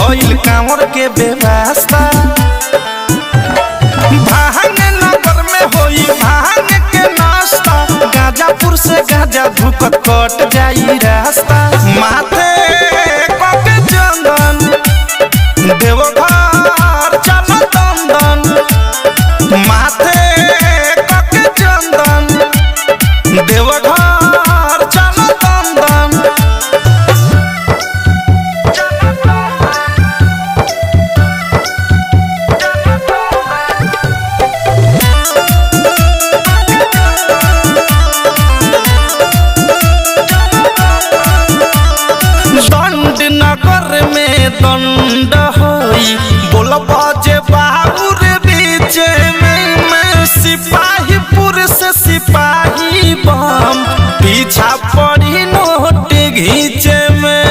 भइल कांवर के व्यवस्था। भांग नगर में होई भांग के नाश्ता, गाजापुर से गाजा धुकत कट जाई रास्ता। माथे के चंदन देवघर चल दंदन, माथे के चंदन देवघर चल दंदन। दंड नगर में दंड होई, बोलबा जे बाबूर बीच में सिपाहीपुर से सिपाही बम पीछा पड़ी नोट घीचे में।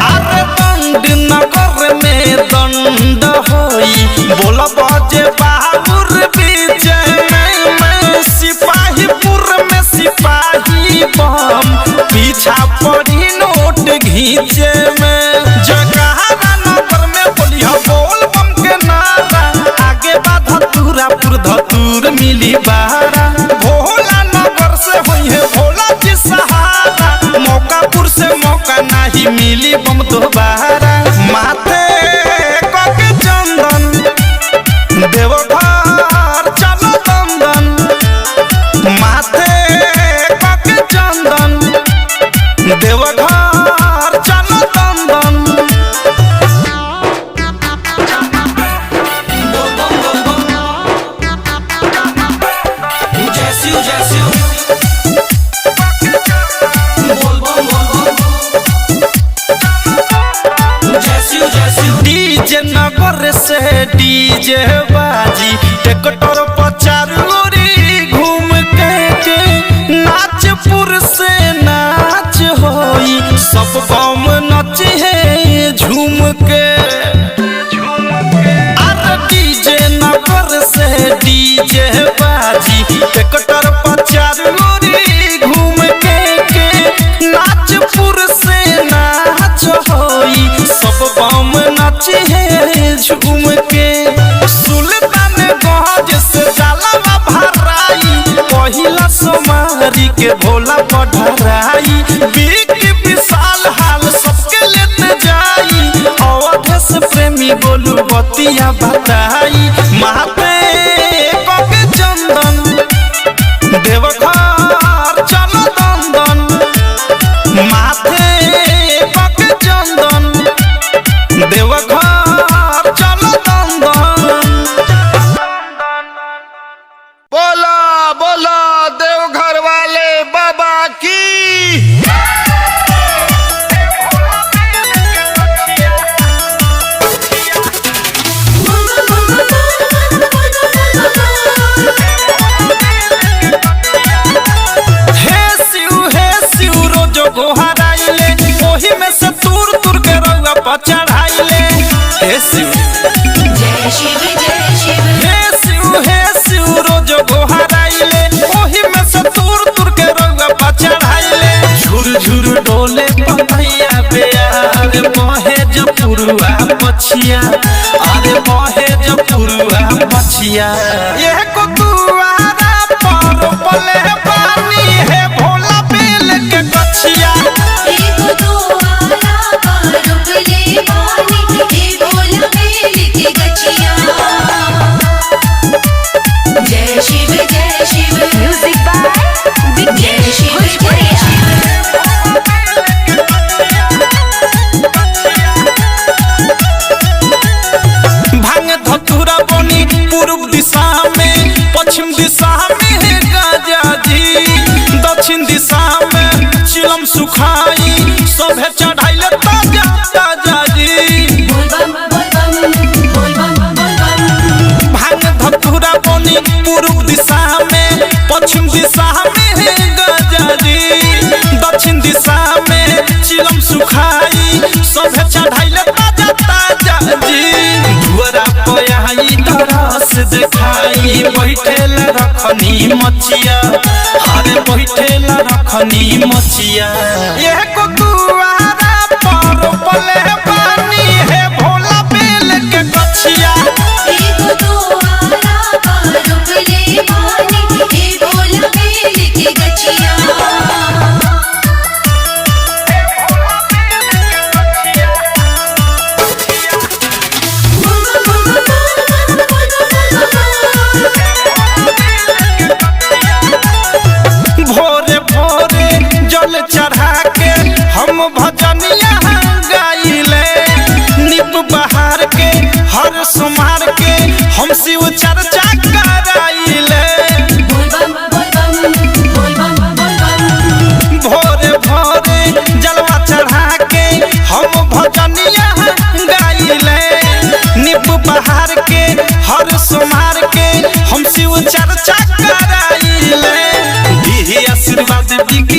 अरे दंड नगर में दंड होई, बोलबा जे बाबूर बीच में सिपाहीपुर में सिपाही बम पीछा पड़ी नोट घीचे में। जगहारा नगर में बोलिया बोल बम के नारा, आगे बाधा धतूरापुर धतूर मिली बारा। भोला नगर से होई है भोला जी सहारा, मौकापुर से मौका नहीं मिली बम दोबारा। माथे के चंदन देवघर चलो दंदन, माथे के चंदन देवघर चलो दंदन। डीजे नगर से डीजे बाजी, ट्रैक्टर पर चारोरी घूम के नाचपुर से नाच होई, सब बम नच है झूम के। अरे डीजे नगर से डीजे बाजी, ट्रैक्टर पर चारोरी घूम के नाचपुर से नाच होई, सब बम नच है झूम के। सुल्तानगंज से जाला भराई, पहिला सोमारी के भोला पढ़राई। बिग विशाल हाल सबके लेते जाई, अवधेश प्रेमी बोलू बतिया बताई। माथे के चंदन देवघर चलो दंदन, माथे के चंदन देवघर चलो दंदन। बोला बोला देवघर वाले बाबा की। हे शिव रोजो गोहराइले, ओही में से दूर दूर के रउआ पचढ़ाइले। हे शिव हे शिव रोजो गोहराइले, ओही में से दूर दूर के रउआ पचढ़ाइले। झुर झुर डोले पतैया बेयार, बहे जपुरुआ पछिया, अरे बहे जपुरुआ पछिया। ये को दुआरा पर पले पानी है भोला बेल के गछिया। जय शिव जय शिव, म्यूजिक बाय जय शिव जय शिव। भांग धतूरा बनी पूर्व दिशा में, पश्चिम दिशा में गाजा जी, दक्षिण दिशा में चिलम सुखाई, सभे चढ़ाइले ताजा ताजा जी। भांग धतूरा बनी पूर्व दिशा में, पश्चिम दिशा में गाजा जी, दक्षिण दिशा में चिलम सुखाई, सभे चढ़ाइले ताजा ताजा जी। धुअरा पयाई तरस देखाई, बैठेला रखनी मचिया, अरे बैठेला रखनी मचिया। ये को दुआरा पर पले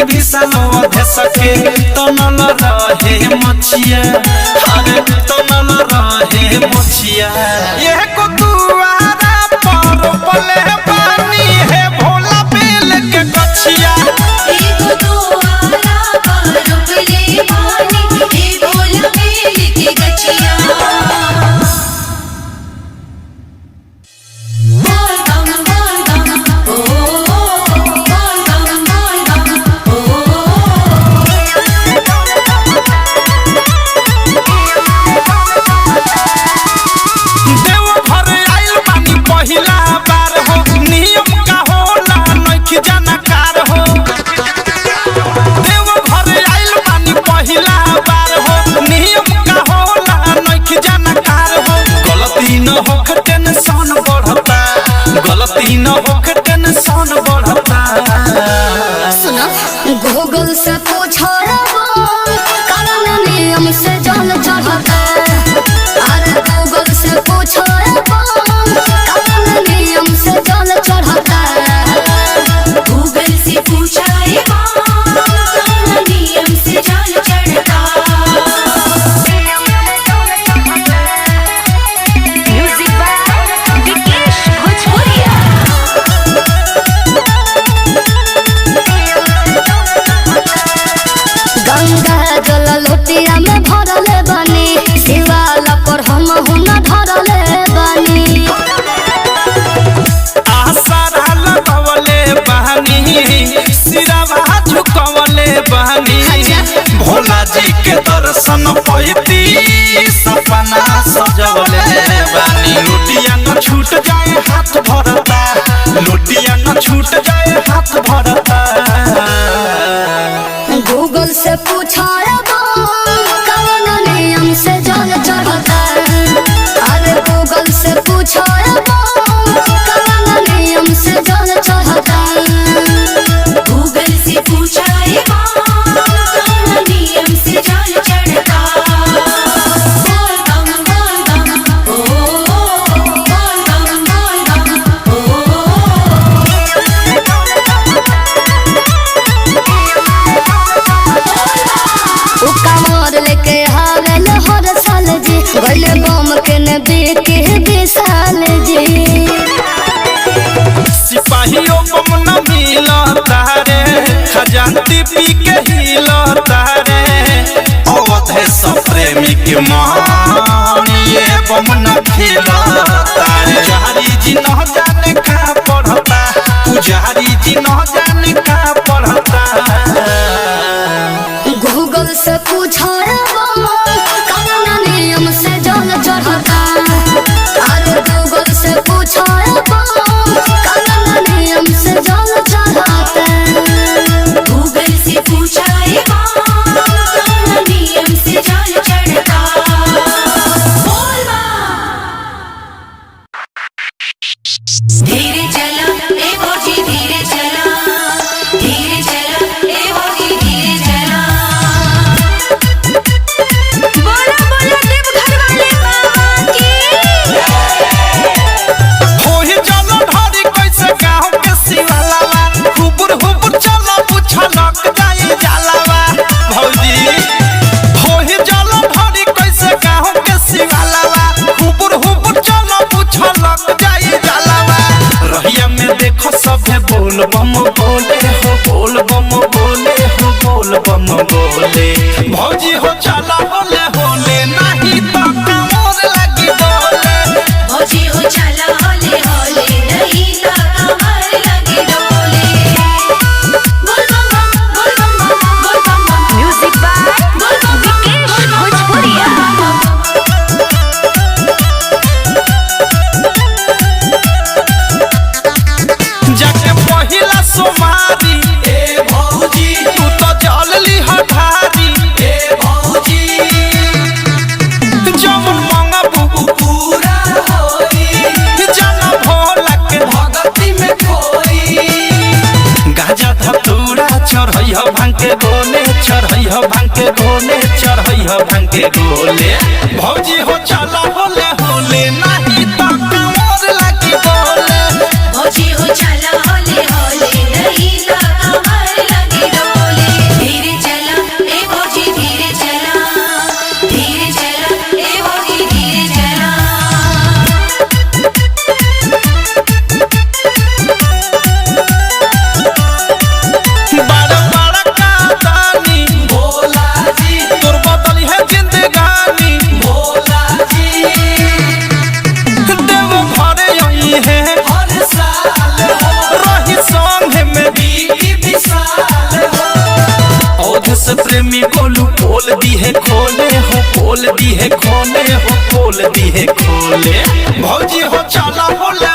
बिकी भी सलवा सके तनल रहे मछिया अरे तनल रहे मछिया ये को दुआरा पर पले पानी है भोला बेल के गछिया एगो दुआरा पर पले पानी है भोला बेल के गछिया गलती न होके टेंशन बढ़ता सुना गूगल से पूछो कानून नियम से जल चढ़ता अरे गूगल से पूछो कानून नियम से जल चढ़ता गूगल से पूछा नियम से जल चढ़ता म्यूजिक बाय विकेश भोजपुरिया गंगा जल लोटिया में भरले बनी शिवाला पर हम हुना धरले बनी आसरा लगवले बहनी सिरवा झुकवले बहनी भोला जी के दर्शन पैती सपना सजवले बहनी लुटिया न छूट जाए हाथ भरता लुटिया न छूट जाए हाथ भरता गूगल से पूछा कौन नियम से जल चढ़ता अरे गूगल से पूछा कौन नियम से जल चढ़ता गूगल से पूछा नियम से जल चढ़ता बोल बम ओ बोल बम ओ कमर लेके हावेल हर साल जी गले बम के नबी के विशाल जी सिपाहियों बम न मिलता रे खजानती पी के हिलता रे अवधे सब प्रेमी के मान ये बम न खिलता रे पुजारी जी न जाने का पढ़ता पुजारी जी न जाने का पढ़ता गूगल से पूछो कौन नियम से जल चढ़ता अरे गूगल से पूछो कौन नियम से जल चढ़ता गूगल से पूछा नियम से जल चढ़ता बोल धीरे चला ए भौजी धीरे चला ए भौजी धीरे चला बोला बोला देवघर वाले बाबा की होई चलो ढारी कैसे गाँव के सिवालावा हुबुर हुबुर चलो पुछलक जाई जालावा भौजी होई चलो ढारी कैसे गाँव के सिवालावा हुबुर हुबुर चलो पुछलक जाई जालावा रहिया में देखो सभे बोल बम बोले हो बोल बम बोले हो बोल बम बोले भौजी हो चला बोले होले नहीं तो कमर लगी बोले भौजी हो चला होले होले नहीं तो कमर लगे डोले बोल बम म्यूजिक बाय विकेश भोजपुरिया जाके पहिला सोमारी ए भौजी तू तो जल ली हठारी ए भौजी जमन मंगबू पूरा होई जन भोला के भगती में कोई गाजा धतूरा चढ़ैया भांग के गोले चढ़ैया भांग के गोले चढ़ैया भांग के गोले भौजी हो चला होले होले नहीं तो कमर लगी बोले भौजी हो चला होले होले नहीं तो कमर लगे डोले प्रेमी गोलू बोल दी है खोले हो, बोल दी है खोले हो, बोल दी है खोले। भौजी हो चला बोले